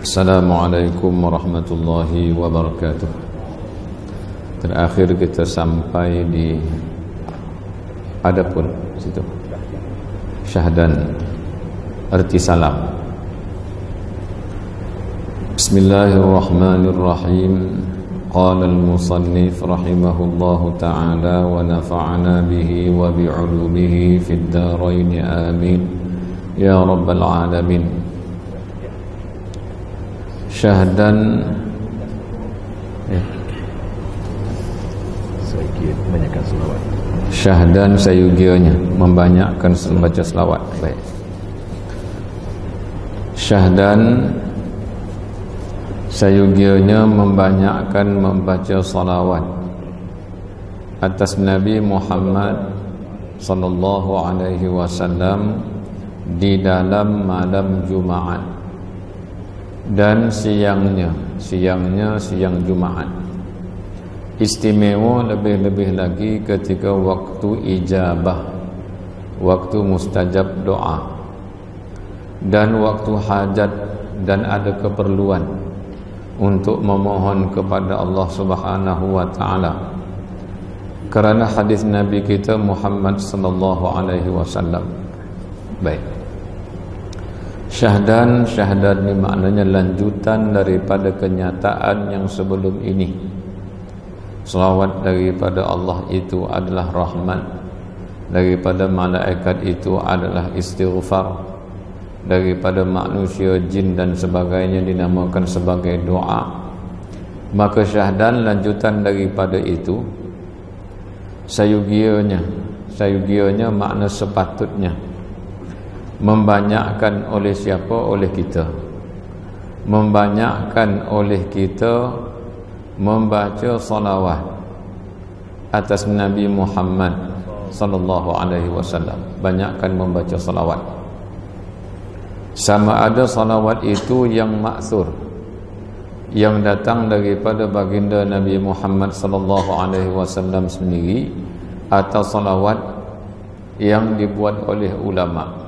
Assalamualaikum warahmatullahi wabarakatuh. Terakhir kita sampai di adapun situ syahdan arti salam. Bismillahirrahmanirrahim. Qala al-musannif rahimahullahu ta'ala wa nafa'ana bihi wa bi'ulumihi fid dharain amin ya rabbal alamin. Syahdan banyakkan selawat. Syahdan sayugianya membanyakkan membaca selawat. Baik. Syahdan sayugianya membanyakkan membaca salawat atas Nabi Muhammad sallallahu alaihi wasallam di dalam malam Jumaat dan siang Jumaat. Istimewa lebih-lebih lagi ketika waktu ijabah, waktu mustajab doa, dan waktu hajat dan ada keperluan untuk memohon kepada Allah Subhanahu wa taala. Kerana hadis Nabi kita Muhammad sallallahu alaihi wasallam. Baik. Syahdan ni maknanya lanjutan daripada kenyataan yang sebelum ini. Selawat daripada Allah itu adalah rahmat, daripada malaikat itu adalah istighfar, daripada manusia, jin dan sebagainya dinamakan sebagai doa. Maka syahdan lanjutan daripada itu. Sayugianya makna sepatutnya membanyakkan oleh siapa? Oleh kita. Membanyakkan oleh kita membaca salawat atas Nabi Muhammad sallallahu alaihi wasallam. Banyakkan membaca salawat. Sama ada salawat itu yang maksur, yang datang daripada baginda Nabi Muhammad sallallahu alaihi wasallam sendiri, atau salawat yang dibuat oleh ulama.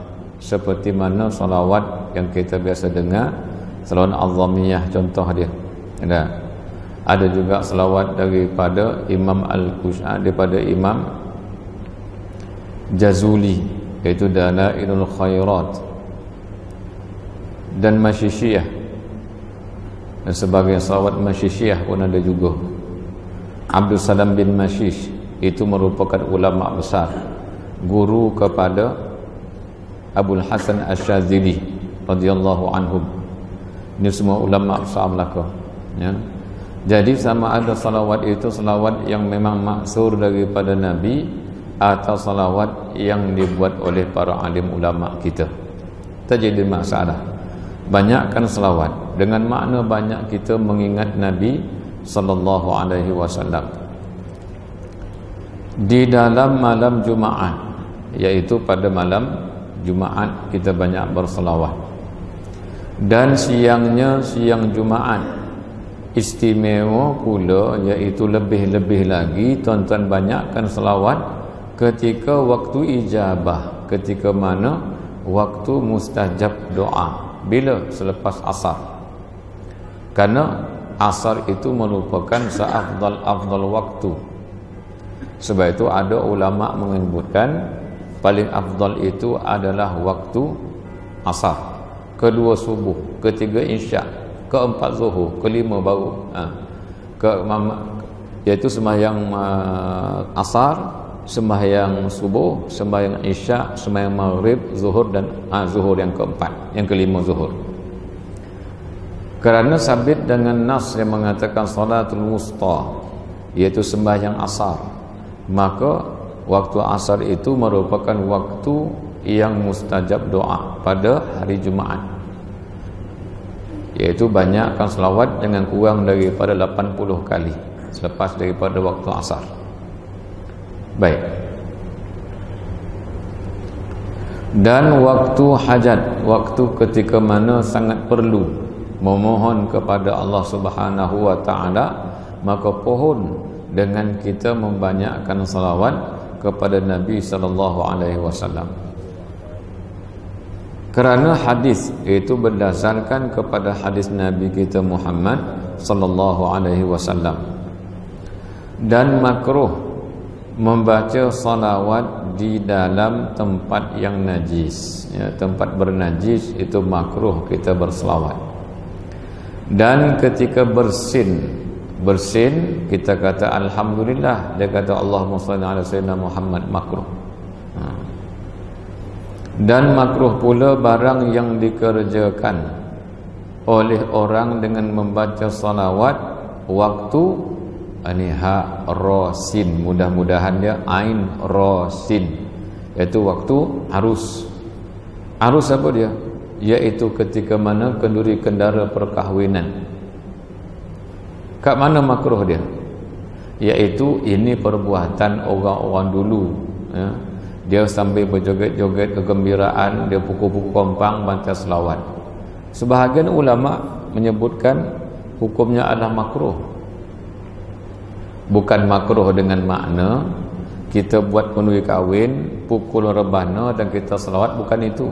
Seperti mana salawat yang kita biasa dengar, salawat Azamiyah contoh dia. Ada juga salawat daripada Imam Al-Qushani, daripada Imam Jazuli, iaitu Dalailul Khairat, dan Masyishiyah. Dan sebagai salawat Masyishiyah pun ada juga. Abdul Salam bin Mashish itu merupakan ulama besar, guru kepada Abul Hasan Asy-Syadzili radhiyallahu anhum. Ini semua ulama besar Melaka, ya. Jadi sama ada salawat itu salawat yang memang maksur daripada Nabi, atau salawat yang dibuat oleh para alim ulama kita. Tak jadi masalah. Banyakkan salawat dengan makna banyak kita mengingat Nabi sallallahu alaihi wasallam di dalam malam Jumaat, iaitu pada malam Jumaat kita banyak berselawat. Dan siang Jumaat istimewa pula, iaitu lebih-lebih lagi tuan-tuan banyakkan selawat ketika waktu ijabah, ketika mana waktu mustajab doa. Bila? Selepas asar. Karena asar itu merupakan seafdal waktu. Sebab itu ada ulama menyebutkan paling afdal itu adalah waktu asar, kedua subuh, ketiga isyak, keempat zuhur, kelima baru iaitu sembahyang asar, sembahyang subuh, sembahyang isyak, sembahyang maghrib, zuhur, dan zuhur yang keempat, yang kelima zuhur. Kerana sabit dengan nas yang mengatakan salatul wusta, iaitu sembahyang asar, maka waktu asar itu merupakan waktu yang mustajab doa pada hari Jumaat, iaitu banyakkan selawat dengan kurang daripada 80 kali selepas daripada waktu asar. Baik. Dan waktu hajat, waktu ketika mana sangat perlu memohon kepada Allah Subhanahu wa taala, maka pohon dengan kita membanyakkan salawat kepada Nabi sallallahu alaihi wasallam. Kerana hadis itu berdasarkan kepada hadis Nabi kita Muhammad sallallahu alaihi wasallam. Dan makruh membaca salawat di dalam tempat yang najis, ya, tempat bernajis itu makruh kita berselawat. Dan ketika bersin kita kata alhamdulillah, dia kata Allahumma shalli ala sayyidina Muhammad, makruh. Dan makruh pula barang yang dikerjakan oleh orang dengan membaca salawat waktu ini ha rosin, mudah-mudahan dia ain rosin, iaitu waktu arus. Arus apa dia? Iaitu ketika mana kenduri kendara perkahwinan. Kat mana makruh dia? Iaitu ini perbuatan orang-orang dulu, ya. Dia sambil berjoget-joget kegembiraan, dia pukul-pukul kompang baca selawat. Sebahagian ulama menyebutkan hukumnya adalah makruh. Bukan makruh dengan makna kita buat kenduri kahwin, pukul rebana dan kita selawat, bukan itu.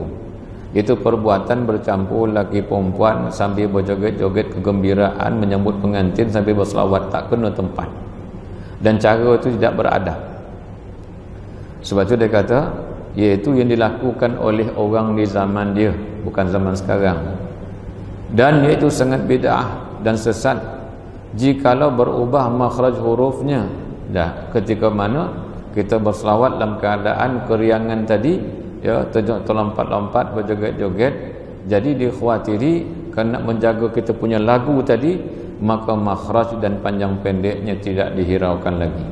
Itu perbuatan bercampur laki perempuan sambil berjoget-joget kegembiraan menyambut pengantin sambil berselawat, tak kena tempat. Dan cara itu tidak beradab. Sebab itu dia kata, iaitu yang dilakukan oleh orang di zaman dia, bukan zaman sekarang. Dan iaitu sangat bid'ah dan sesat jikalau berubah makhraj hurufnya. Dah ketika mana kita berselawat dalam keadaan keriangan tadi, ya, terlompat-lompat berjoget-joget, jadi dikhawatiri kerana menjaga kita punya lagu tadi, maka makhraj dan panjang pendeknya tidak dihiraukan lagi.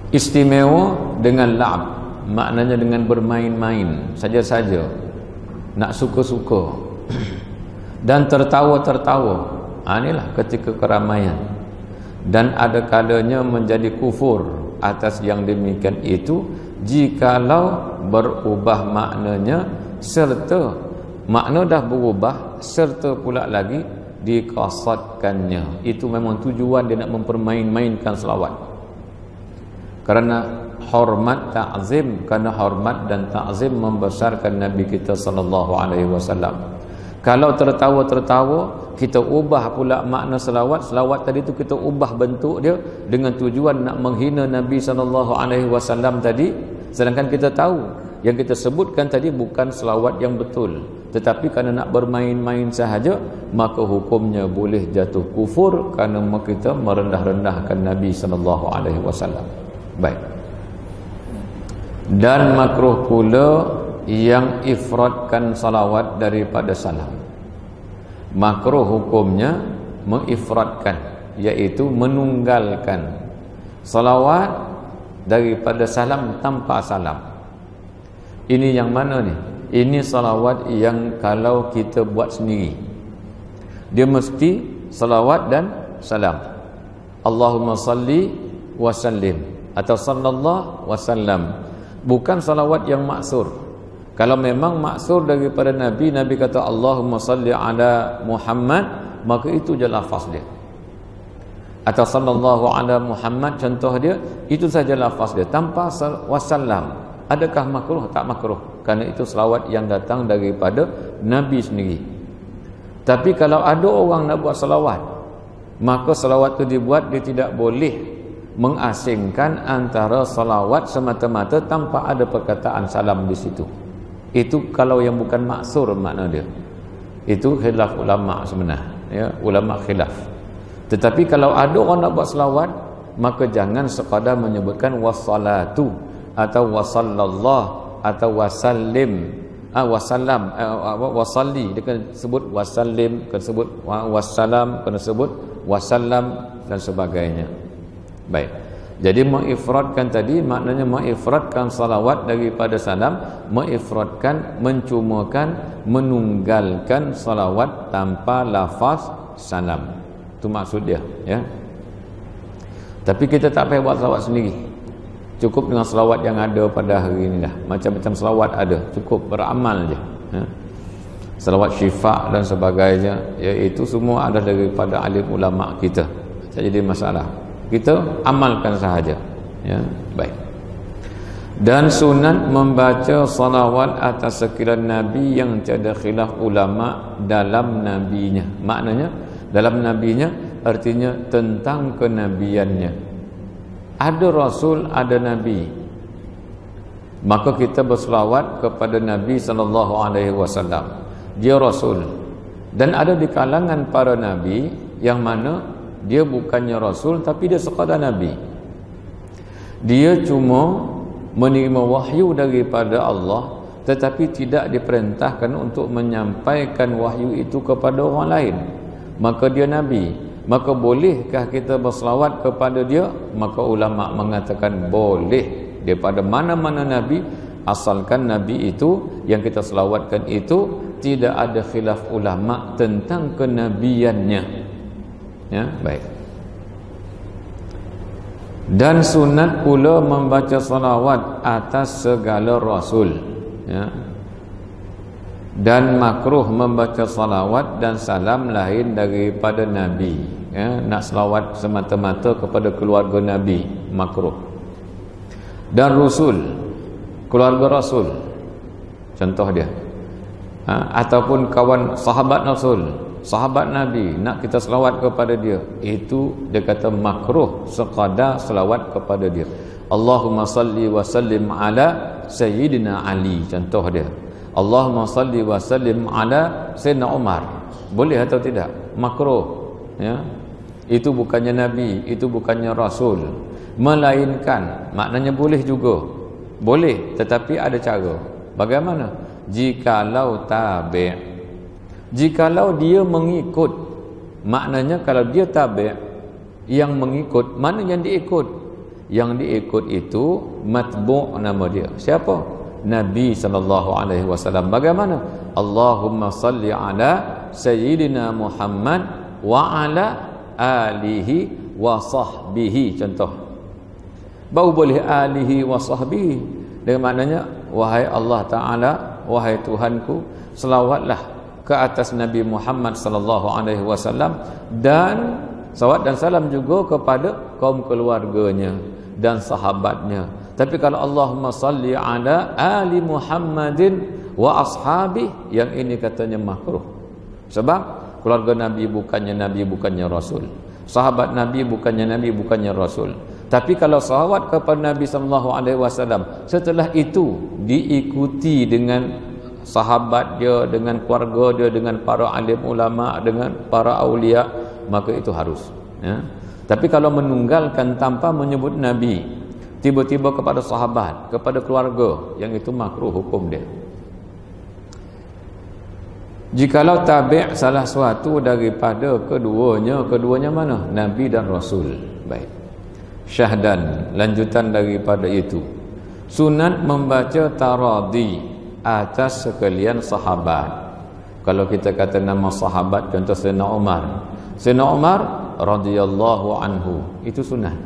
Istimewa dengan la'ab, maknanya dengan bermain-main saja-saja, nak suka-suka dan tertawa-tertawa. Inilah ketika keramaian. Dan ada kalanya menjadi kufur atas yang demikian itu jikalau berubah maknanya serta makna dah berubah serta pula lagi dikasadkannya. Itu memang tujuan dia nak mempermain-mainkan selawat. Kerana hormat ta'zim, kerana hormat dan ta'zim membesarkan Nabi kita sallallahu alaihi wasallam. Kalau tertawa-tertawa, kita ubah pula makna selawat. Selawat tadi tu kita ubah bentuk dia dengan tujuan nak menghina Nabi sallallahu alaihi wasallam tadi, sedangkan kita tahu yang kita sebutkan tadi bukan selawat yang betul, tetapi kerana nak bermain-main sahaja, maka hukumnya boleh jatuh kufur kerana kita merendah-rendahkan Nabi sallallahu alaihi wasallam. Baik. Dan makruh pula yang ifradkan salawat daripada salam. Makruh hukumnya mengifradkan, iaitu menunggalkan salawat daripada salam tanpa salam. Ini yang mana ni? Ini salawat yang kalau kita buat sendiri, dia mesti salawat dan salam. Allahumma salli wa sallim atau sallallahu wasallam, bukan salawat yang maksur. Kalau memang maksur daripada Nabi, Nabi kata Allahumma salli ala Muhammad, maka itu je lafaz dia. Atau sallallahu ala Muhammad, contoh dia, itu saja lafaz dia tanpa wasallam. Adakah makruh? Tak makruh, kerana itu selawat yang datang daripada Nabi sendiri. Tapi kalau ada orang nak buat selawat, maka selawat itu dibuat, dia tidak boleh mengasingkan antara salawat semata-mata tanpa ada perkataan salam di situ. Itu kalau yang bukan maksur makna dia. Itu khilaf ulama sebenar, ya, ulama khilaf. Tetapi kalau ada orang nak buat selawat, maka jangan sekadar menyebutkan wassalatu atau wasallallahu atau wasallim, wasallam, wasalli, dia kena sebut wasallim, kena sebut wassalam, kena sebut wasallam dan sebagainya. Baik. Jadi mengifradkan tadi maknanya mengifradkan salawat daripada salam, mengifradkan, mencumakan, menunggalkan salawat tanpa lafaz salam. Itu maksud dia, ya. Tapi kita tak payah buat salawat sendiri. Cukup dengan salawat yang ada pada hari ini dah. Macam-macam salawat ada, cukup beramal je, ya. Salawat syifa dan sebagainya, iaitu semua ada daripada alim ulama kita. Tak jadi masalah. Kita amalkan sahaja, ya. Baik. Dan sunat membaca salawat atas sekalian Nabi yang tiada khilaf ulama dalam nabinya. Maknanya dalam nabinya artinya tentang kenabiannya. Ada Rasul, ada Nabi. Maka kita berselawat kepada Nabi SAW. Dia Rasul. Dan ada di kalangan para Nabi yang mana dia bukannya Rasul tapi dia sekadar Nabi. Dia cuma menerima wahyu daripada Allah tetapi tidak diperintahkan untuk menyampaikan wahyu itu kepada orang lain. Maka dia Nabi. Maka bolehkah kita berselawat kepada dia? Maka ulama mengatakan boleh daripada mana-mana Nabi, asalkan Nabi itu yang kita selawatkan itu tidak ada khilaf ulama tentang kenabiannya. Ya, baik. Dan sunat pula membaca salawat atas segala Rasul, ya. Dan makruh membaca salawat dan salam lain daripada Nabi, ya. Nak salawat semata-mata kepada keluarga Nabi makruh. Dan Rasul, keluarga Rasul, contoh dia, ataupun kawan sahabat Rasul, sahabat Nabi, nak kita selawat kepada dia, itu dia kata makruh sekadar selawat kepada dia. Allahumma salli wa sallim ala Sayyidina Ali, contoh dia. Allahumma salli wa sallim ala Sayyidina Umar. Boleh atau tidak? Makruh, ya. Itu bukannya Nabi, itu bukannya Rasul. Melainkan, maknanya boleh juga. Boleh, tetapi ada cara. Bagaimana? Jikalau tabi', jikalau dia mengikut, maknanya kalau dia tabi', yang mengikut, mana yang diikut? Yang diikut itu matbu' nama dia. Siapa? Nabi SAW. Bagaimana? Allahumma salli ala Sayyidina Muhammad wa ala alihi wa sahbihi, contoh. Baru boleh alihi wa sahbihi. Dengan maknanya, wahai Allah Ta'ala, wahai Tuhanku, selawatlah ke atas Nabi Muhammad SAW dan salawat dan salam juga kepada kaum keluarganya dan sahabatnya. Tapi kalau Allahumma salli ala ali Muhammadin wa ashabi, yang ini katanya makruh. Sebab keluarga Nabi bukannya Rasul. Sahabat Nabi bukannya Rasul. Tapi kalau salawat kepada Nabi SAW setelah itu diikuti dengan sahabat dia, dengan keluarga dia, dengan para alim ulama, dengan para aulia, maka itu harus, ya. Tapi kalau menunggalkan tanpa menyebut Nabi, tiba-tiba kepada sahabat, kepada keluarga, yang itu makruh hukum dia. Jikalau tabi' salah suatu daripada keduanya mana? Nabi dan Rasul. Baik. Syahdan, lanjutan daripada itu, sunat membaca taradhi atas sekalian sahabat. Kalau kita kata nama sahabat, contoh Sayyidina Umar, Sayyidina Umar radhiyallahu anhu, itu sunat.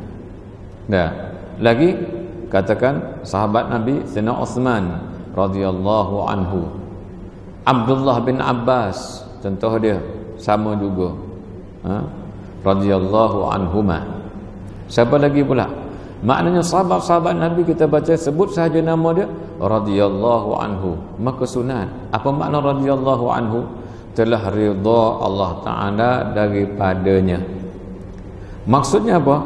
Dah. Lagi katakan sahabat Nabi Sayyidina Uthman radhiyallahu anhu, Abdullah bin Abbas, contoh dia sama juga, radhiyallahu anhuma. Siapa lagi pula? Maknanya sahabat-sahabat Nabi kita baca sebut sahaja nama dia radhiyallahu anhu, maka sunat. Apa makna radhiyallahu anhu? Telah ridha Allah Ta'ala daripadanya. Maksudnya apa?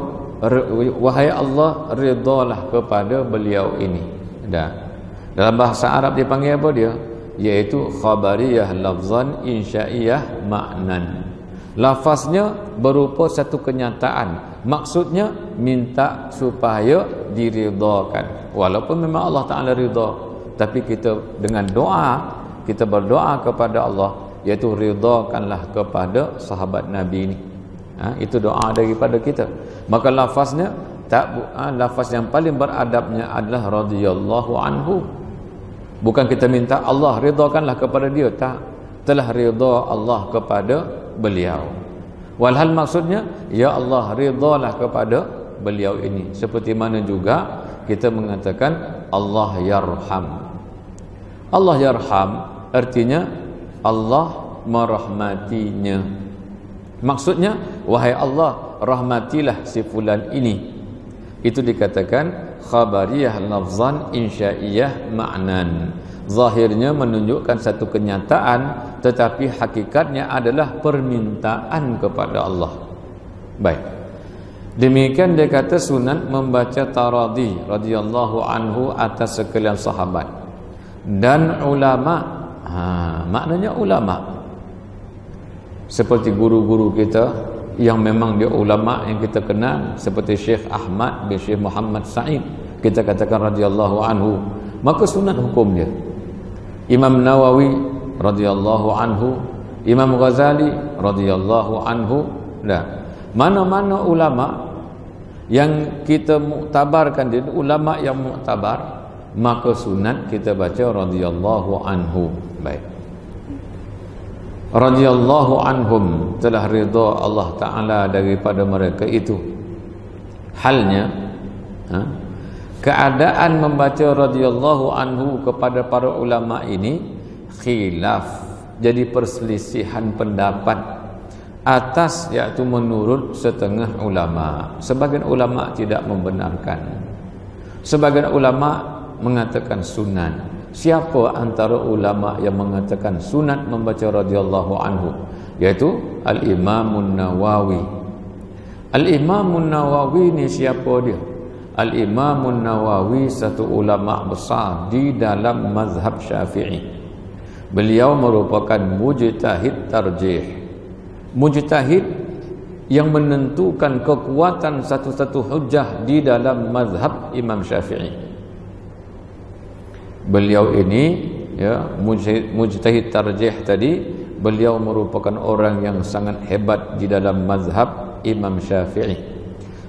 Wahai Allah, ridhalah kepada beliau ini. Dalam bahasa Arab dipanggil apa dia? Iaitu khabariyah lafzan, insya'iyah maknan. Lafaznya berupa satu kenyataan, maksudnya minta supaya diridhakan. Walaupun memang Allah Ta'ala ridha, tapi kita dengan doa, kita berdoa kepada Allah, iaitu ridhakanlah kepada sahabat Nabi ini. Itu doa daripada kita. Maka lafaznya lafaz yang paling beradabnya adalah radhiyallahu anhu. Bukan kita minta Allah ridhakanlah kepada dia, tak. Telah ridha Allah kepada beliau. Walhal maksudnya, ya Allah ridhalah kepada beliau ini. Seperti mana juga kita mengatakan Allah yarham. Allah yarham artinya Allah merahmatinya. Maksudnya, wahai Allah, rahmatilah si fulan ini. Itu dikatakan khabariyah lafzan, insya'iyah ma'nan. Zahirnya menunjukkan satu kenyataan, tetapi hakikatnya adalah permintaan kepada Allah. Baik. Demikian dia kata sunat membaca taradhi radhiyallahu anhu atas sekalian sahabat dan ulama. Maknanya ulama seperti guru-guru kita yang memang dia ulama yang kita kenal, seperti Syekh Ahmad bin Syekh Muhammad Sa'id, kita katakan radhiyallahu anhu, maka sunat hukum dia. Imam Nawawi radhiyallahu anhu, Imam Ghazali radhiyallahu anhu. Mana-mana ulama yang kita muktabarkan dia ulama yang muktabar, maka sunat kita baca radhiyallahu anhu. Baik. Radhiyallahu anhum, telah ridha Allah Ta'ala daripada mereka itu. Halnya keadaan membaca radhiyallahu anhu kepada para ulama ini khilaf, jadi perselisihan pendapat atas, iaitu menurut setengah ulama. Sebagian ulama tidak membenarkan, sebagian ulama mengatakan sunat. Siapa antara ulama yang mengatakan sunat membaca radhiyallahu anhu? Yaitu Al-Imamun Nawawi. Al-Imamun Nawawi ni siapa dia? Al-Imamun Nawawi satu ulama besar di dalam mazhab Syafi'i. Beliau merupakan mujtahid tarjih, mujtahid yang menentukan kekuatan satu-satu hujjah di dalam mazhab Imam Syafi'i. Beliau ini mujtahid tarjih tadi, beliau merupakan orang yang sangat hebat di dalam mazhab Imam Syafi'i,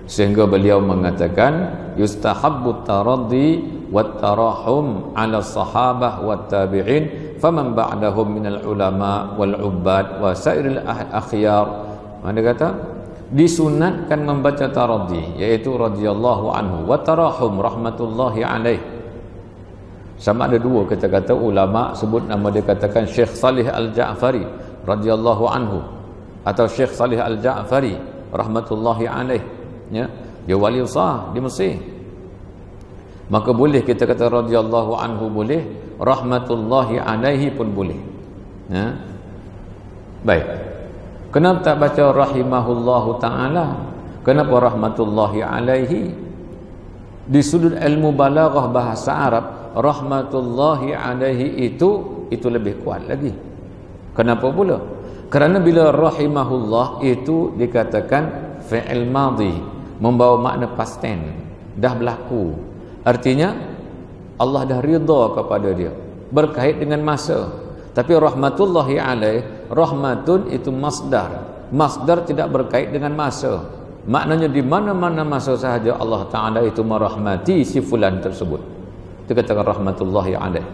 sehingga beliau mengatakan yustahabbu taraddi wat tarahum ala sahabah wat tabi'in faman ba'dahum minal ulama wal ubbad wa sairil akhyar. Mana kata disunatkan membaca taraddi, yaitu radhiyallahu anhu, wa tarahum rahmatullahi alaih. Sama ada dua kata-kata ulama sebut nama dia, katakan Syekh Salih Al-Ja'fari radhiyallahu anhu atau Syekh Salih Al-Ja'fari rahmatullahi alaih, ya, dia wali besar di Mesir. Maka boleh kita kata radhiyallahu anhu, boleh rahmatullahi alaihi pun boleh. Ya. Baik. Kenapa tak baca rahimahullahu taala? Kenapa rahmatullahi alaihi? Di sudut ilmu balaghah bahasa Arab, rahmatullahi alaihi itu lebih kuat lagi. Kenapa pula? Kerana bila rahimahullah itu dikatakan fi'il madhi, membawa makna past tense, dah berlaku. Artinya Allah dah ridha kepada dia, berkait dengan masa. Tapi rahmatullahi alaih, rahmatun itu masdar. Masdar tidak berkait dengan masa. Maknanya di mana-mana masa sahaja Allah Ta'ala itu merahmati si fulan tersebut. Itu katakan rahmatullahi alaih.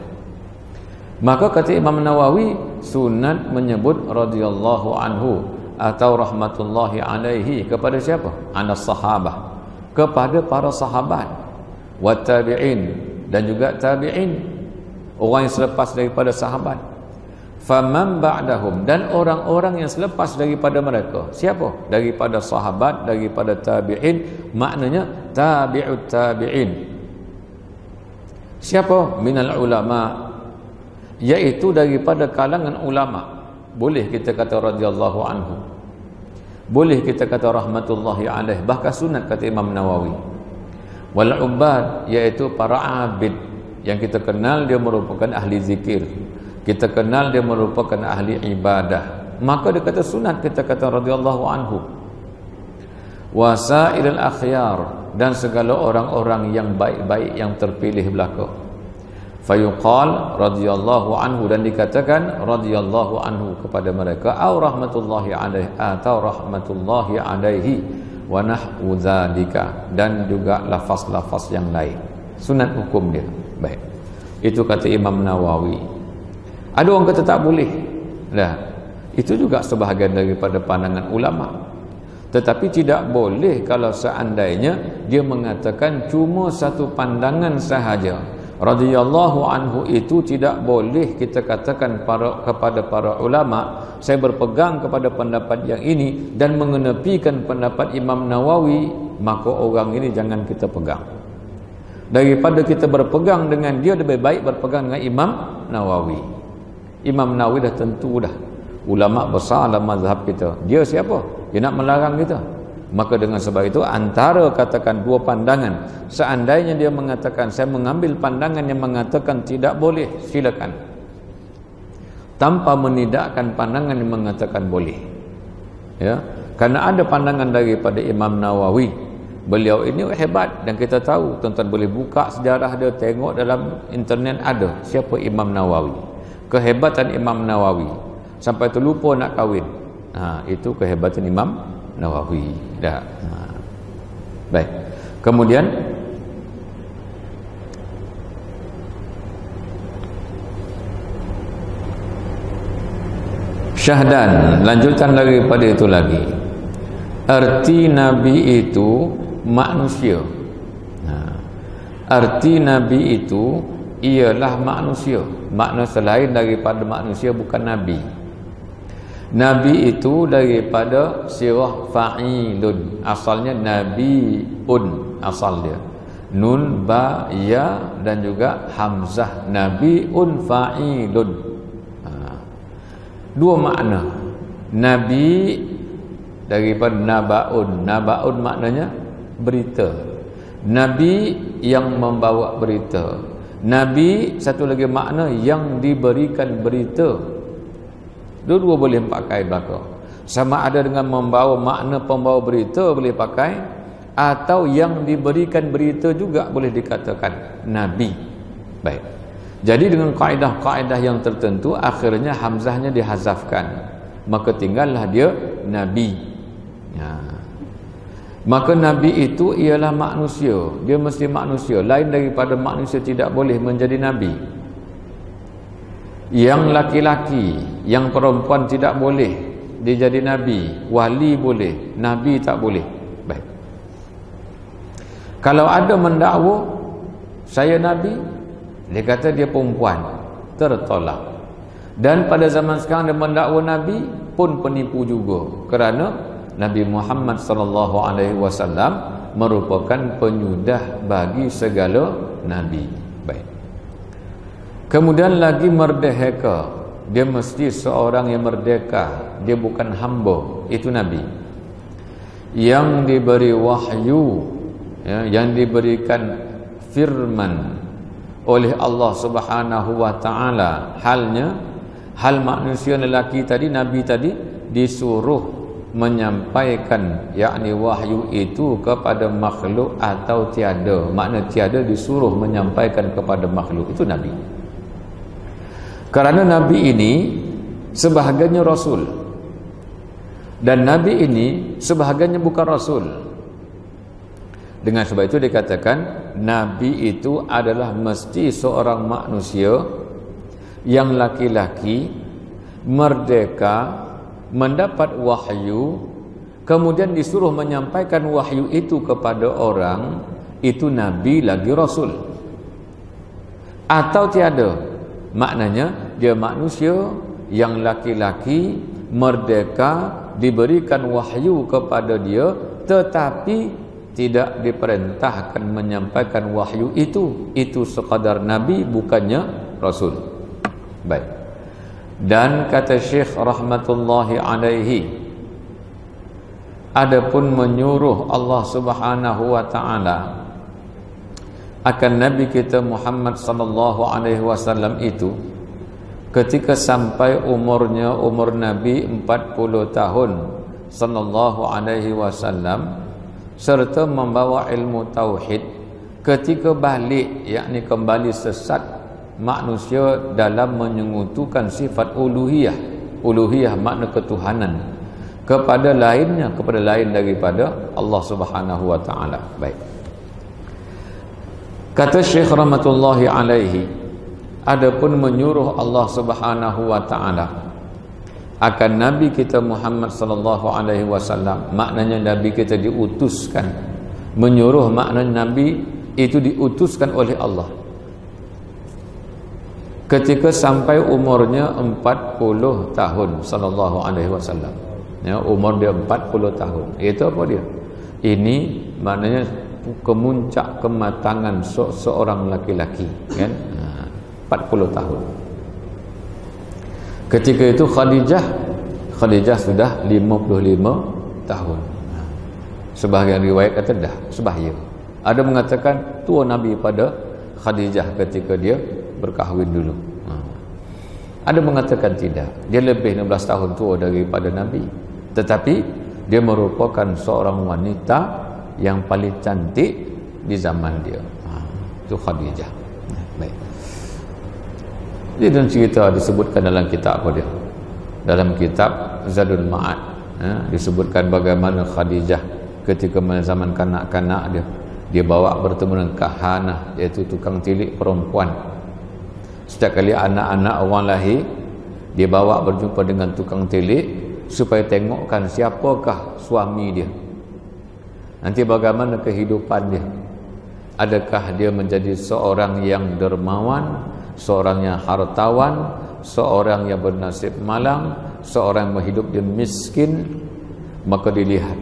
Maka kata Imam Nawawi, sunat menyebut radhiyallahu anhu atau rahmatullahi alaihi kepada siapa? Anas sahabah, kepada para sahabat, wa tabi'in, dan juga tabi'in, orang yang selepas daripada sahabat. Faman ba'dahum, dan orang-orang yang selepas daripada mereka. Siapa? Daripada sahabat, daripada tabi'in, maknanya tabi'ut tabi'in. Siapa? Minal ulama, yaitu daripada kalangan ulama. Boleh kita kata radhiyallahu anhu, boleh kita kata rahmatullahi alaih, bahkan sunat kata Imam Nawawi. Wal ubbad, yaitu para abid yang kita kenal dia merupakan ahli zikir, kita kenal dia merupakan ahli ibadah, maka dia kata sunat kita kata radhiyallahu anhu. Wasailul akhyar, dan segala orang-orang yang baik-baik yang terpilih belaka. Fayuqal radhiyallahu anhu, dan dikatakan radhiyallahu anhu kepada mereka, au rahmatullahi alaihi atau rahmatullahi alaihi wa nahwu dzalika, dan juga lafaz-lafaz yang lain. Sunat hukum dia. Baik. Itu kata Imam Nawawi. Ada orang kata tak boleh. Nah, itu juga sebahagian daripada pandangan ulama. Tetapi tidak boleh kalau seandainya dia mengatakan cuma satu pandangan sahaja. Radhiyallahu anhu itu tidak boleh kita katakan kepada para ulama, saya berpegang kepada pendapat yang ini dan mengenepikan pendapat Imam Nawawi, maka orang ini jangan kita pegang. Daripada kita berpegang dengan dia, lebih baik berpegang dengan Imam Nawawi. Imam Nawawi dah tentu dah ulama besar dalam mazhab kita. Dia siapa? Dia nak melarang kita. Maka dengan sebab itu, antara katakan dua pandangan, seandainya dia mengatakan saya mengambil pandangan yang mengatakan tidak boleh, silakan, tanpa menidakkan pandangan yang mengatakan boleh. Ya, karena ada pandangan daripada Imam Nawawi. Beliau ini hebat, dan kita tahu, tuan-tuan boleh buka sejarah dia, tengok dalam internet ada siapa Imam Nawawi. Kehebatan Imam Nawawi sampai terlupa nak kahwin. Itu kehebatan Imam Nawawi. Dah. Baik. Kemudian Syahdan, lanjutan daripada itu lagi. Arti Nabi itu manusia. Arti Nabi itu ialah manusia. Makna selain daripada manusia bukan Nabi. Nabi itu daripada sirah fa'ilun. Asalnya Nabiun, asal dia. Nun, ba, ya dan juga hamzah. Nabiun fa'ilun. Dua makna. Nabi daripada nabaun. Nabaun maknanya berita. Nabi yang membawa berita. Nabi satu lagi makna yang diberikan berita. Dua-dua boleh pakai belaka. Sama ada dengan membawa makna pembawa berita boleh pakai, atau yang diberikan berita juga boleh dikatakan Nabi. Baik. Jadi dengan kaedah-kaedah yang tertentu, akhirnya hamzahnya dihazafkan, maka tinggallah dia Nabi. Maka Nabi itu ialah manusia. Dia mesti manusia. Lain daripada manusia tidak boleh menjadi Nabi. Yang laki-laki, yang perempuan tidak boleh dia jadi Nabi. Wali boleh, Nabi tak boleh. Baik. Kalau ada mendakwa saya Nabi, dia kata dia perempuan, tertolak. Dan pada zaman sekarang dia mendakwa Nabi pun penipu juga, kerana Nabi Muhammad sallallahu alaihi wasallam merupakan penyudah bagi segala nabi. Baik. Kemudian lagi merdeka. Dia mesti seorang yang merdeka, dia bukan hamba, itu nabi. Yang diberi wahyu, ya, yang diberikan firman oleh Allah Subhanahu wa taala. Hal manusia lelaki tadi, nabi tadi, disuruh menyampaikan yakni wahyu itu kepada makhluk atau tiada. Makna tiada, disuruh menyampaikan kepada makhluk, itu nabi. Kerana nabi ini sebahagiannya rasul, dan nabi ini sebahagiannya bukan rasul. Dengan sebab itu dikatakan nabi itu adalah mesti seorang manusia yang laki-laki, merdeka, mendapat wahyu, kemudian disuruh menyampaikan wahyu itu kepada orang, itu nabi lagi rasul. Atau tiada, maknanya dia manusia yang laki-laki, merdeka, diberikan wahyu kepada dia, tetapi tidak diperintahkan menyampaikan wahyu itu sekadar nabi, bukannya rasul. Baik. Dan kata Syekh rahmatullahi alaihi, adapun menyuruh Allah Subhanahu wa taala akan nabi kita Muhammad sallallahu alaihi wasallam itu ketika sampai umur nabi 40 tahun sallallahu alaihi wasallam, serta membawa ilmu tauhid. Ketika balik, yakni kembali sesat manusia dalam menyekutukan sifat uluhiyah. Uluhiyah makna ketuhanan kepada lain daripada Allah Subhanahu wa taala. Baik. Kata Syekh rahmatullahi alaihi, adapun menyuruh Allah Subhanahu wa taala akan nabi kita Muhammad sallallahu alaihi wasallam, maknanya nabi kita diutuskan. Menyuruh maknanya nabi itu diutuskan oleh Allah ketika sampai umurnya 40 tahun sallallahu alaihi wasallam. Ya, umur dia 40 tahun. Itu apa dia? Ini maknanya kemuncak kematangan seorang laki-laki, kan? 40 tahun. Ketika itu Khadijah sudah 55 tahun. Sebahagian riwayat kata dah sebaya. Ada mengatakan tua Nabi pada Khadijah ketika dia berkahwin dulu. Ada mengatakan tidak, dia lebih 16 tahun tua daripada Nabi, tetapi dia merupakan seorang wanita yang paling cantik di zaman dia. Itu Khadijah. Baik. Jadi dalam cerita disebutkan dalam kitab apa dia? Dalam kitab Zadul Ma'ad, disebutkan bagaimana Khadijah ketika zaman kanak-kanak dia bawa bertemu dengan kahanah, iaitu tukang tilik perempuan. Setiap kali anak-anak orang lahir, dia bawa berjumpa dengan tukang tilik supaya tengokkan siapakah suami dia, nanti bagaimana kehidupan dia, adakah dia menjadi seorang yang dermawan, seorang yang hartawan, seorang yang bernasib malang, seorang yang hidup dia miskin. Maka dilihat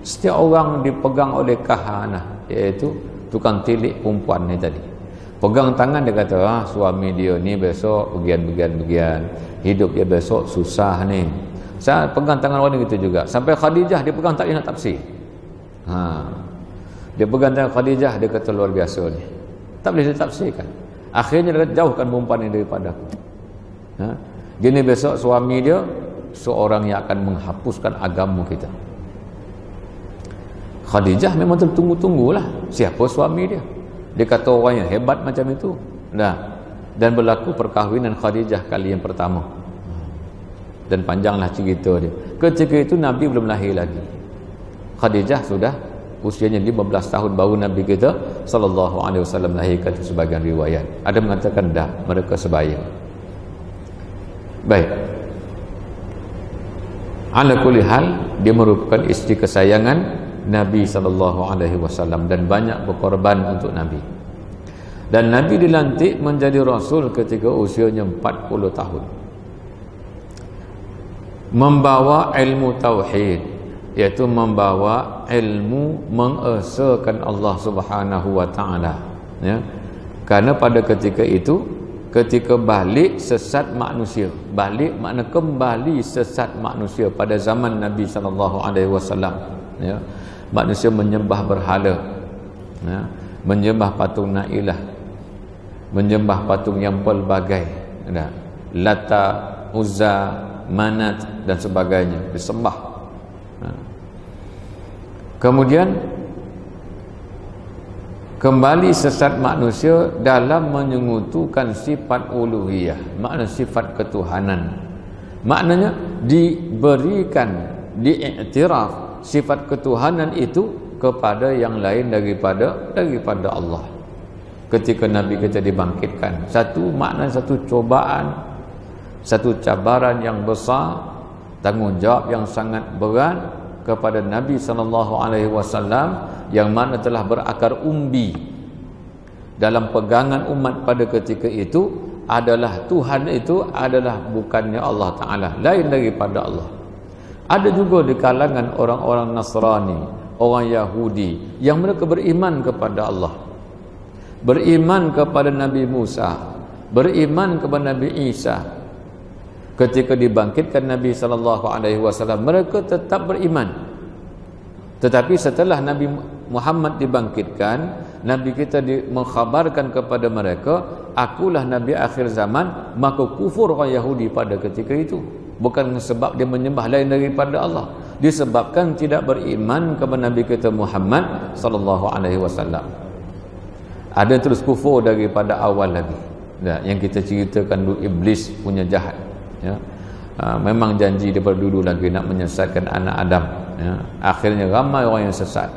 setiap orang dipegang oleh kahanah, iaitu tukang tilik perempuan ni tadi. Pegang tangan, dia kata, suami dia ni besok bagian, hidup dia besok susah ni. Saya pegang tangan orang ni gitu juga. Sampai Khadijah dia pegang, tak boleh nak tafsir. Dia pegang tangan Khadijah, dia kata luar biasa ni, tak boleh ditafsirkan. Akhirnya dia kata, jauhkan perempuan ni daripada aku. Dia ni besok suami dia seorang yang akan menghapuskan agama kita. Khadijah memang tertunggu-tunggulah siapa suami dia. Dia kata orang yang hebat macam itu. Dan berlaku perkahwinan Khadijah kali yang pertama. Dan panjanglah cerita dia. Ketika itu Nabi belum lahir lagi. Khadijah sudah usianya 15 tahun baru Nabi kita sallallahu alaihi wasallam lahirkan, sebagian riwayat. Ada mengatakan dah mereka sebaya. Baik. Ala kulli hal, dia merupakan isteri kesayangan Nabi sallallahu alaihi wasallam dan banyak berkorban untuk Nabi. Dan Nabi dilantik menjadi rasul ketika usianya 40 tahun. Membawa ilmu tauhid, iaitu membawa ilmu mengesakan Allah Subhanahu wa taala, ya. Karena pada ketika itu, ketika balik sesat manusia, balik makna kembali sesat manusia pada zaman Nabi sallallahu alaihi wasallam, ya. Manusia menyembah berhala, ya, menyembah patung Nailah, menyembah patung yang pelbagai, ya, Lata, Uzza, Manat dan sebagainya disembah. Kemudian kembali sesat manusia dalam menyekutukan sifat uluhiyah, makna sifat ketuhanan. Maknanya diberikan, diiktiraf sifat ketuhanan itu kepada yang lain daripada Allah. Ketika Nabi kita dibangkitkan, satu makna, satu cobaan, satu cabaran yang besar, tanggungjawab yang sangat berat kepada Nabi sallallahu alaihi wasallam, yang mana telah berakar umbi dalam pegangan umat pada ketika itu adalah Tuhan itu adalah bukannya Allah Ta'ala, lain daripada Allah. Ada juga di kalangan orang-orang Nasrani, orang Yahudi, yang mereka beriman kepada Allah, beriman kepada Nabi Musa, beriman kepada Nabi Isa. Ketika dibangkitkan Nabi SAW, mereka tetap beriman. Tetapi setelah Nabi Muhammad dibangkitkan, Nabi kita mengkhabarkan kepada mereka, akulah Nabi akhir zaman, maka kufur orang Yahudi pada ketika itu. Bukan sebab dia menyembah lain daripada Allah, disebabkan tidak beriman kepada Nabi kita Muhammad SAW. Ada yang terus kufur daripada awal lagi, yang kita ceritakan dulu, iblis punya jahat, ya. Memang janji daripada dulu lagi nak menyesatkan anak Adam, ya. Akhirnya ramai orang yang sesat.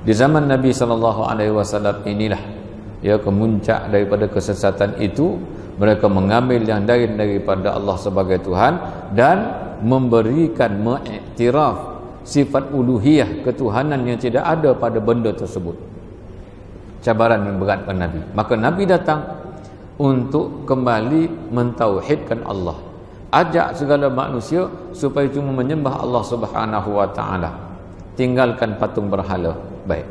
Di zaman Nabi SAW inilah, ya, kemuncak daripada kesesatan itu. Mereka mengambil yang lain daripada Allah sebagai Tuhan dan memberikan, mengiktiraf sifat uluhiyah, ketuhanan yang tidak ada pada benda tersebut. Cabaran yang berat pada Nabi. Maka Nabi datang untuk kembali mentauhidkan Allah, ajak segala manusia supaya cuma menyembah Allah Subhanahu wa taala, tinggalkan patung berhala. Baik.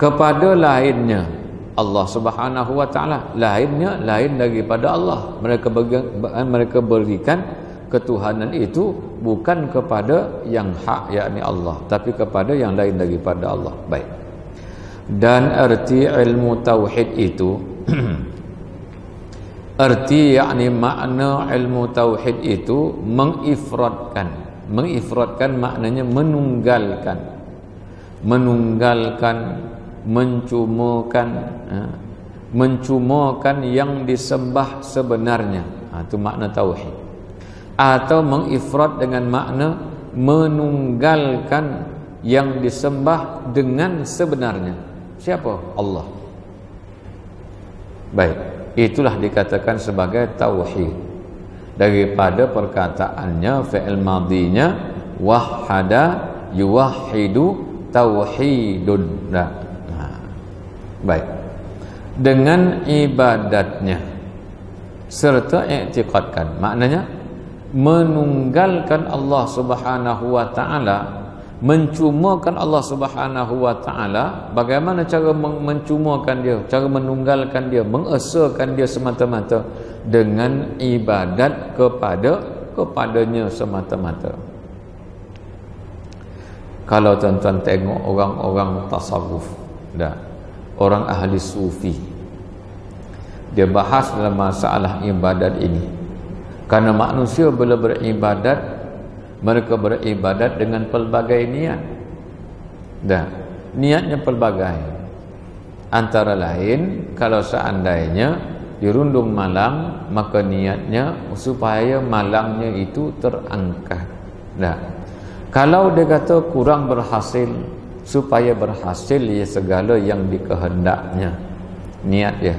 kepada lainnya Allah Subhanahu wa taala, lainnya lain daripada Allah. Mereka berikan ketuhanan itu bukan kepada yang hak, yakni Allah, tapi kepada yang lain daripada Allah. Baik. Dan arti ilmu tauhid itu arti yakni makna ilmu tauhid itu mengifradkan maknanya menunggalkan, mencumakan yang disembah sebenarnya. Itu makna tauhid. Atau mengifrad dengan makna menunggalkan yang disembah dengan sebenarnya. Siapa? Allah. Baik, itulah dikatakan sebagai tauhid. Daripada perkataannya fi'il madinya wahhada yuwahhidu tauhidun. Baik. Dengan ibadatnya serta i'tiqadkan, maknanya menunggalkan Allah Subhanahu wa taala, mencumakan Allah Subhanahu wa taala. Bagaimana cara mencumakan dia, cara menunggalkan dia, mengesakan dia semata-mata dengan ibadat kepadanya semata-mata. Kalau tuan-tuan tengok orang-orang tasawuf, orang ahli sufi, dia bahas dalam masalah ibadat ini. Karena manusia bila beribadat, mereka beribadat dengan pelbagai niat. Niatnya pelbagai. Antara lain, kalau seandainya dirundung malang, maka niatnya supaya malangnya itu terangkat. Kalau dia kata kurang berhasil, supaya berhasil ya segala yang dikehendaknya. Niat dia.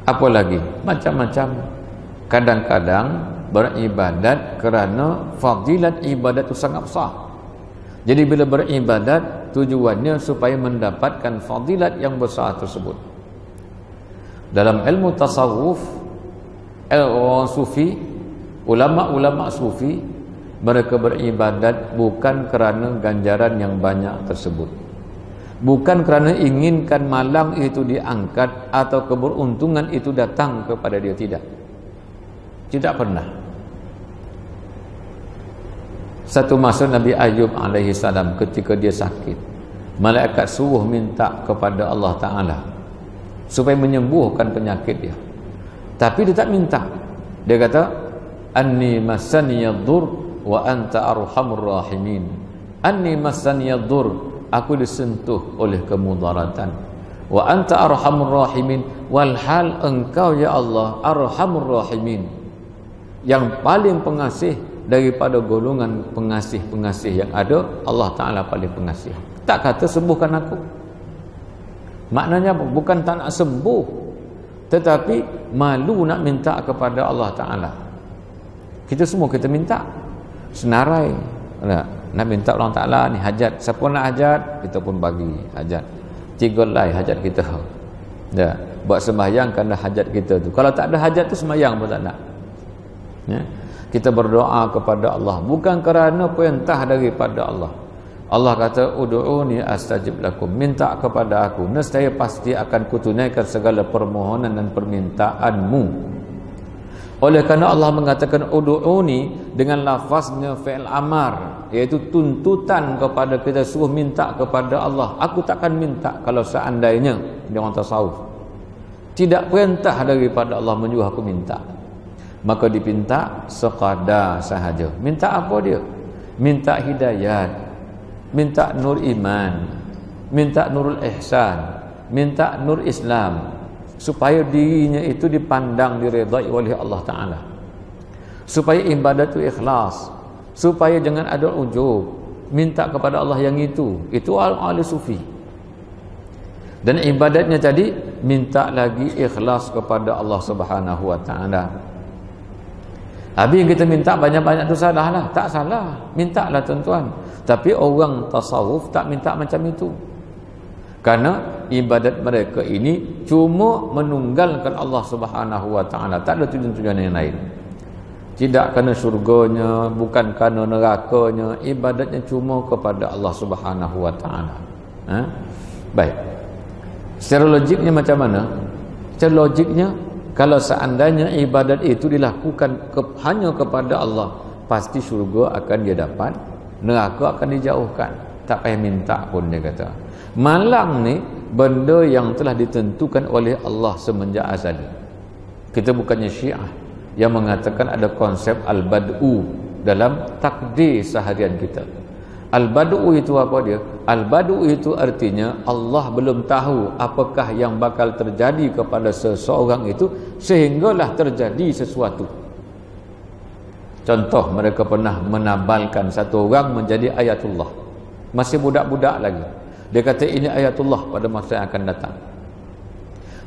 Apa lagi? Macam-macam. Kadang-kadang beribadat kerana fadilat ibadat itu sangat besar. Jadi bila beribadat tujuannya supaya mendapatkan fadilat yang besar tersebut. Dalam ilmu tasawuf, orang sufi, ulama-ulama sufi, mereka beribadat bukan kerana ganjaran yang banyak tersebut. Bukan kerana inginkan malang itu diangkat atau keberuntungan itu datang kepada dia, tidak. Tidak pernah. Satu masa Nabi Ayub alaihi salam ketika dia sakit, malaikat suruh minta kepada Allah Ta'ala supaya menyembuhkan penyakit dia. Tapi dia tak minta. Dia kata, anni massaniyadur wa anta arhamur rahimin. Anni massaniyadur, aku disentuh oleh kemudaratan. Wa anta arhamur rahimin, walhal engkau ya Allah arhamur rahimin, yang paling pengasih daripada golongan pengasih-pengasih yang ada. Allah Ta'ala paling pengasih. Tak kata sembuhkan aku. Maknanya bukan tak nak sembuh, tetapi malu nak minta kepada Allah Ta'ala. Kita semua kita minta senarai, nak minta Allah Ta'ala ni hajat. Siapa nak hajat, kita pun bagi hajat. 3 lai hajat kita. Buat sembahyang kerana hajat kita tu. Kalau tak ada hajat tu sembahyang pun tak nak. Kita berdoa kepada Allah bukan kerana perintah daripada Allah. Allah kata, ud'uni astajib lakum, minta kepada aku, nescaya pasti akan kutunaikan segala permohonan dan permintaanmu. Oleh kerana Allah mengatakan ud'uni dengan lafaznya fi'il amar, iaitu tuntutan kepada kita, suruh minta kepada Allah. Aku takkan minta kalau seandainya dia orang tasawuf tidak perintah daripada Allah menyuruh aku minta. Maka dipinta sekadar sahaja. Minta apa dia? Minta hidayat, minta nur iman, minta nurul ihsan, minta nur Islam, supaya dirinya itu dipandang, diredai oleh Allah Ta'ala, supaya ibadat itu ikhlas, supaya jangan ada ujub. Minta kepada Allah yang itu ahli sufi. Dan ibadatnya tadi minta lagi ikhlas kepada Allah Subhanahu wa Ta'ala. Habis yang kita minta banyak-banyak tu salah lah. Tak salah, minta lah tuan-tuan. Tapi orang tasawuf tak minta macam itu. Karena ibadat mereka ini cuma menunggalkan Allah Subhanahu wa Ta'ala. Tak ada tujuan-tujuan yang lain. Tidak kerana syurganya, bukan kerana nerakanya. Ibadatnya cuma kepada Allah Subhanahu wa Ta'ala. Baik. Secara logiknya macam mana? Secara logiknya, kalau seandainya ibadat itu dilakukan hanya kepada Allah, pasti syurga akan dia dapat, neraka akan dijauhkan. Tak payah minta pun, dia kata. Malang ni benda yang telah ditentukan oleh Allah semenjak azali. Kita bukannya Syiah yang mengatakan ada konsep al-bad'u dalam takdir seharian kita. Al-bad'u itu apa dia? Al-bad'u itu artinya Allah belum tahu apakah yang bakal terjadi kepada seseorang itu sehinggalah terjadi sesuatu. Contoh, mereka pernah menabalkan satu orang menjadi ayatullah. Masih budak-budak lagi. Dia kata ini ayatullah pada masa yang akan datang.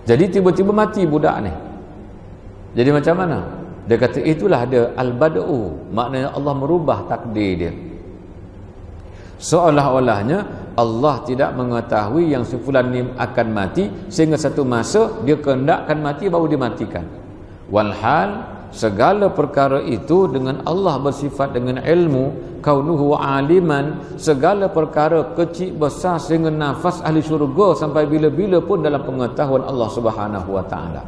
Jadi tiba-tiba mati budak ni. Jadi macam mana? Dia kata itulah ada al-bad'u, maknanya Allah merubah takdir dia. Seolah-olahnya Allah tidak mengetahui yang si fulan ni akan mati, sehingga satu masa dia kehendakkan mati baru dimatikan. Walhal segala perkara itu dengan Allah bersifat dengan ilmu, kaunuhu aliman, segala perkara kecil besar sehingga nafas ahli syurga sampai bila-bila pun dalam pengetahuan Allah Subhanahu wa taala.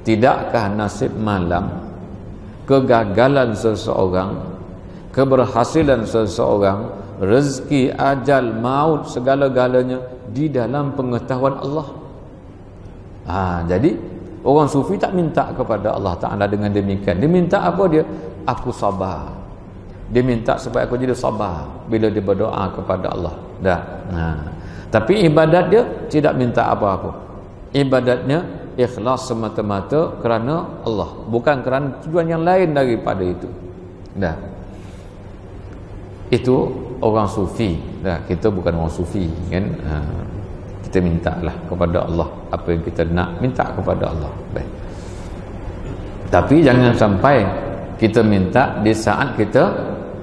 Tidakkah nasib malam, kegagalan seseorang, keberhasilan seseorang, rezeki, ajal, maut, segala-galanya di dalam pengetahuan Allah. Jadi orang sufi tak minta kepada Allah Ta'ala dengan demikian. Dia minta apa dia? Aku sabar. Dia minta supaya aku jadi sabar bila dia berdoa kepada Allah. Tapi ibadat dia tidak minta apa-apa. Ibadatnya ikhlas semata-mata kerana Allah, bukan kerana tujuan yang lain daripada itu. Itu orang sufi. Kita bukan orang sufi, kan? Kita mintalah kepada Allah apa yang kita nak minta kepada Allah. Baik. Tapi jangan sampai kita minta di saat kita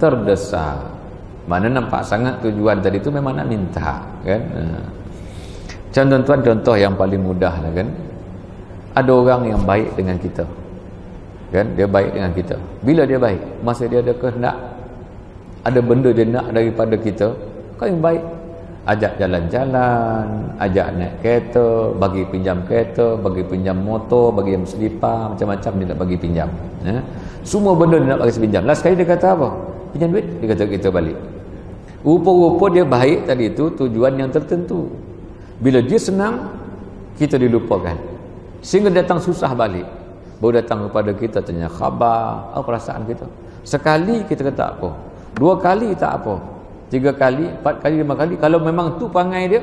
terdesak. Mana nampak sangat tujuan tadi itu memang nak minta, kan? Contoh yang paling mudah lah, kan? Ada orang yang baik dengan kita, kan? Dia baik dengan kita. Bila dia baik? Masa dia ada kehendak, ada benda dia nak daripada kita, kau yang baik. Ajak jalan-jalan, ajak naik kereta, bagi pinjam kereta, bagi pinjam motor, bagi yang selipar, macam-macam dia nak bagi pinjam. Semua benda dia nak bagi pinjam. Last kali dia kata apa? Pinjam duit, dia kata kita balik. Rupa-rupa dia baik tadi itu tujuan yang tertentu. Bila dia senang, kita dilupakan. Sehingga datang susah balik. Baru datang kepada kita tanya khabar, apa perasaan kita. Sekali kita kata apa? 2 kali tak apa. 3 kali, 4 kali, 5 kali. Kalau memang tu perangai dia,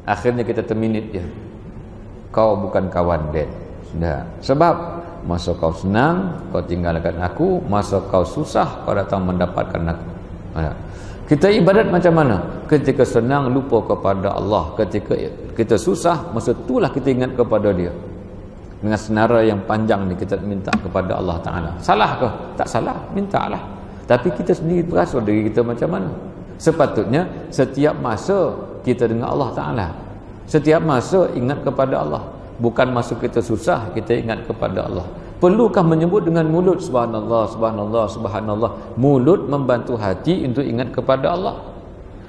akhirnya kita terminit dia. Kau bukan kawan dia. Sudah. Sebab masa kau senang, kau tinggalkan aku. Masa kau susah, kau datang mendapatkan aku. Kita ibadat macam mana? Ketika senang lupa kepada Allah, ketika kita susah, masa itulah kita ingat kepada dia. Dengan senara yang panjang ni kita minta kepada Allah Ta'ala. Salah ke? Tak salah, mintalah. Tapi kita sendiri berasa diri kita macam mana. Sepatutnya setiap masa kita dengan Allah Ta'ala, setiap masa ingat kepada Allah. Bukan masa kita susah kita ingat kepada Allah. Perlukah menyebut dengan mulut subhanallah, subhanallah, subhanallah? Mulut membantu hati untuk ingat kepada Allah.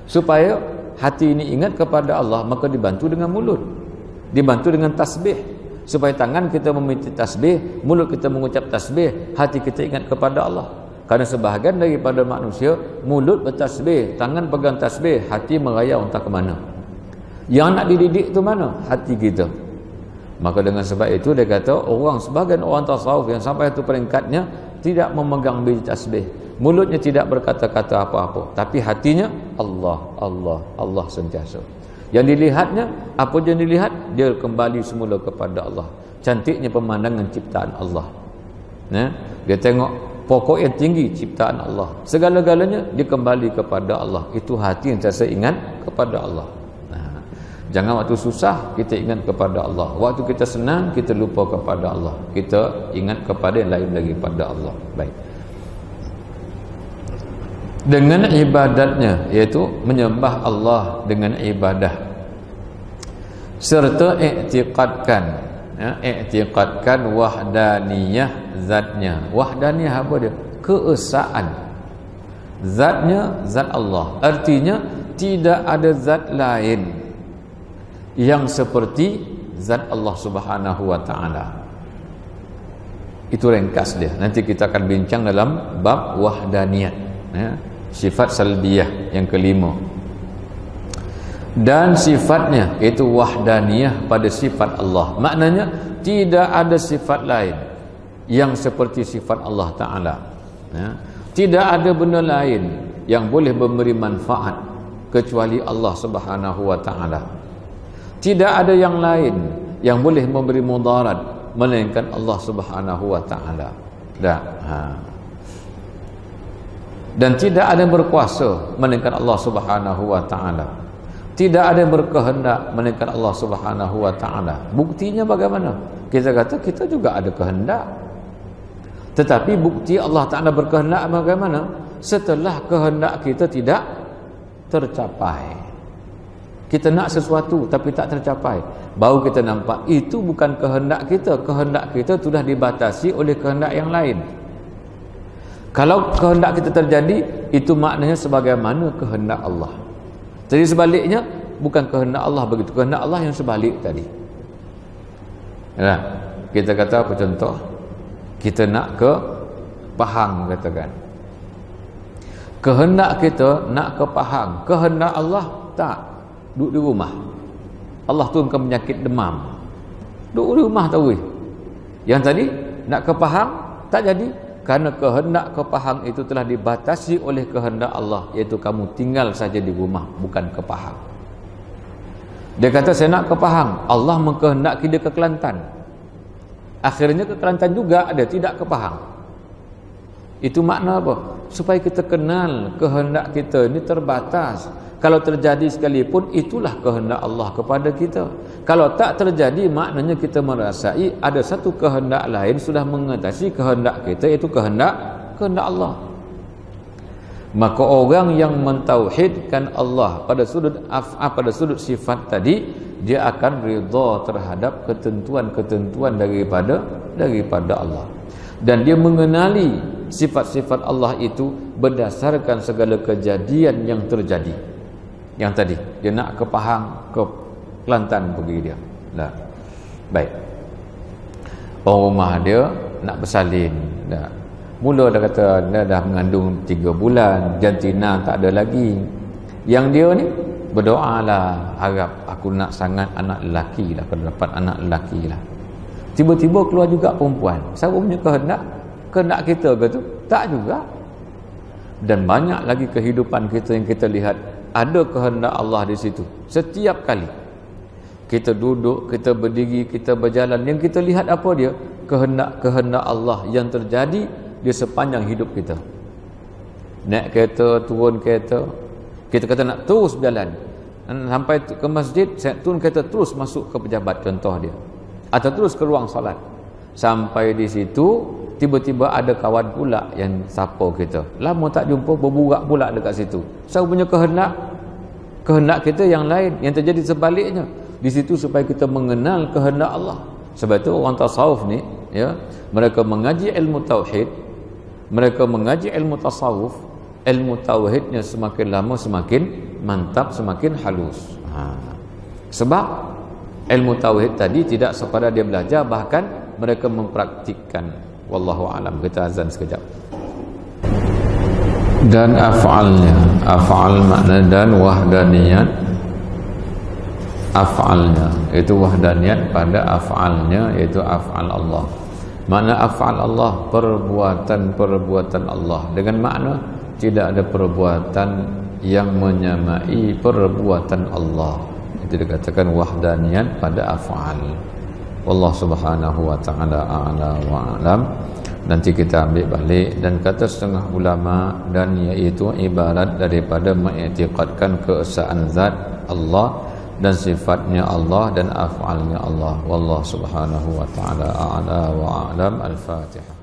Supaya hati ini ingat kepada Allah, maka dibantu dengan mulut, dibantu dengan tasbih. Supaya tangan kita meminta tasbih, mulut kita mengucap tasbih, hati kita ingat kepada Allah. Karena sebahagian daripada manusia, mulut bertasbih, tangan pegang tasbih, hati merayau entah ke mana. Yang nak dididik tu mana? Hati kita. Maka dengan sebab itu dia kata sebahagian orang tasawuf yang sampai itu peringkatnya tidak memegang biji tasbih, mulutnya tidak berkata-kata apa-apa, tapi hatinya Allah, Allah, Allah sentiasa. Yang dilihatnya, apa yang dilihat, dia kembali semula kepada Allah. Cantiknya pemandangan ciptaan Allah. Dia tengok pokok yang tinggi, ciptaan Allah. Segala-galanya dia kembali kepada Allah. Itu hati yang saya ingat kepada Allah. Jangan waktu susah kita ingat kepada Allah. Waktu kita senang kita lupa kepada Allah. Kita ingat kepada yang lain lagi pada Allah. Baik. Dengan ibadatnya, iaitu menyembah Allah dengan ibadah, serta i'tiqadkan wahdaniyah zatnya. Wahdaniyah apa dia? Keesaan. Zatnya zat Allah. Artinya tidak ada zat lain yang seperti zat Allah Subhanahu wa taala. Itu ringkas dia. Nanti kita akan bincang dalam bab wahdaniyat, ya, sifat salbiyah yang kelima. Dan sifatnya itu wahdaniyah pada sifat Allah. Maknanya tidak ada sifat lain yang seperti sifat Allah Ta'ala, ya. Tidak ada benda lain yang boleh memberi manfaat kecuali Allah Subhanahu wa Ta'ala. Tidak ada yang lain yang boleh memberi mudarat melainkan Allah Subhanahu wa Ta'ala. Dan tidak ada yang berkuasa melainkan Allah Subhanahu wa Ta'ala. Tidak ada yang berkehendak melainkan Allah Subhanahu wa taala. Buktinya bagaimana? Kita kata kita juga ada kehendak. Tetapi bukti Allah Taala berkehendak bagaimana? Setelah kehendak kita tidak tercapai. Kita nak sesuatu tapi tak tercapai, baru kita nampak itu bukan kehendak kita. Kehendak kita sudah dibatasi oleh kehendak yang lain. Kalau kehendak kita terjadi, itu maknanya sebagaimana kehendak Allah. Jadi sebaliknya bukan kehendak Allah begitu, kehendak Allah yang sebalik tadi. Nah, kita kata apa contoh? Kita nak ke Pahang katakan. Kehendak kita nak ke Pahang, kehendak Allah tak, duduk di rumah. Allah turunkan penyakit demam, duduk di rumah tahu. Yang tadi nak ke Pahang tak jadi. Karena kehendak ke Pahang itu telah dibatasi oleh kehendak Allah, iaitu kamu tinggal saja di rumah, bukan ke Pahang. Dia kata saya nak ke Pahang, Allah mengkehendaki dia ke Kelantan. Akhirnya ke Kelantan juga, dia tidak ke Pahang. Itu makna apa? Supaya kita kenal kehendak kita ini terbatas. Kalau terjadi sekalipun, itulah kehendak Allah kepada kita. Kalau tak terjadi, maknanya kita merasai ada satu kehendak lain sudah mengatasi kehendak kita, iaitu kehendak Allah. Maka orang yang mentauhidkan Allah pada sudut pada sudut sifat tadi, dia akan redha terhadap ketentuan-ketentuan daripada Allah. Dan dia mengenali sifat-sifat Allah itu berdasarkan segala kejadian yang terjadi. Yang tadi dia nak ke Pahang, ke Kelantan pergi dia. Nah, baik. Orang rumah dia nak bersalin. Dah. Mula dah kata dia dah mengandung 3 bulan, jantina tak ada lagi. Yang dia ni berdoalah, harap aku nak sangat anak lelaki lah, kalau dapat anak lelaki lah. Tiba-tiba keluar juga perempuan. Siapa punya kehendak? Kehendak kita ke tu? Tak juga. Dan banyak lagi kehidupan kita yang kita lihat ada kehendak Allah di situ. Setiap kali kita duduk, kita berdiri, kita berjalan, yang kita lihat apa dia? Kehendak Allah yang terjadi di sepanjang hidup kita. Naik kereta, turun kereta, kita kata nak terus berjalan, sampai ke masjid, saya turun kereta terus masuk ke pejabat contoh dia, atau terus ke ruang solat. Sampai di situ tiba-tiba ada kawan pula yang sapa kita, lama tak jumpa, berburak pula dekat situ. Saya punya kehendak kita yang lain, yang terjadi sebaliknya di situ, supaya kita mengenal kehendak Allah. Sebab itu orang tasawuf ni, ya, mereka mengaji ilmu tauhid, mereka mengaji ilmu tasawuf, ilmu tauhidnya semakin lama semakin mantap, semakin halus. Sebab ilmu tauhid tadi tidak sekadar dia belajar, bahkan mereka mempraktikkan. Wallahu alam. Kita azan sekejap. Dan af'alnya, af'al makna dan wahdaniyat. Af'alnya itu wahdaniyat pada af'alnya, iaitu af'al Allah. Makna af'al Allah, perbuatan-perbuatan Allah, dengan makna tidak ada perbuatan yang menyamai perbuatan Allah. Itu dikatakan wahdaniyat pada af'al. Wallahu subhanahu wa ta'ala a'la wa a'lam. Nanti kita ambil balik. Dan kata setengah ulama, dan iaitu ibarat daripada mengiktikadkan keesaan zat Allah dan sifatnya Allah dan af'alnya Allah. Wallahu subhanahu wa ta'ala a'la wa a'lam. Al-Fatihah.